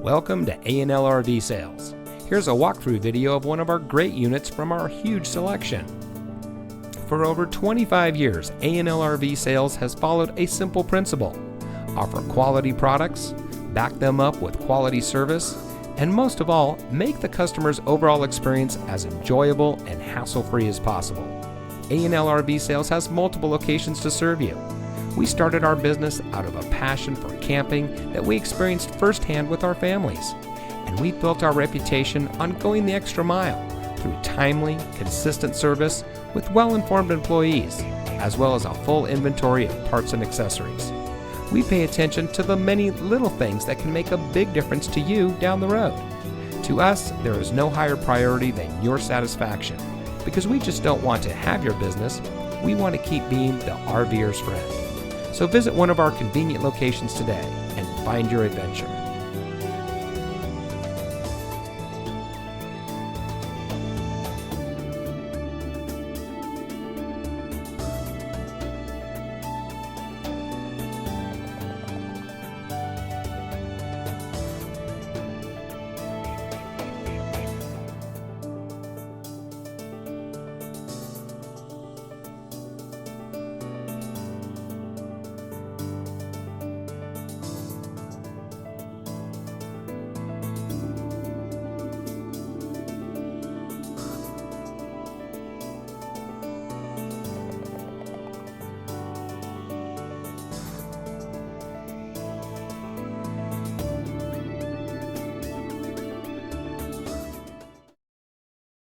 Welcome to A&L RV Sales. Here's a walkthrough video of one of our great units from our huge selection. For over 25 years, A&L RV Sales has followed a simple principle: offer quality products, back them up with quality service, and most of all, make the customer's overall experience as enjoyable and hassle-free as possible. A&L RV Sales has multiple locations to serve you. We started our business out of a passion for camping that we experienced firsthand with our families, and we built our reputation on going the extra mile through timely, consistent service with well-informed employees, as well as a full inventory of parts and accessories. We pay attention to the many little things that can make a big difference to you down the road. To us, there is no higher priority than your satisfaction, because we just don't want to have your business, we want to keep being the RVer's friend. So visit one of our convenient locations today and find your adventure.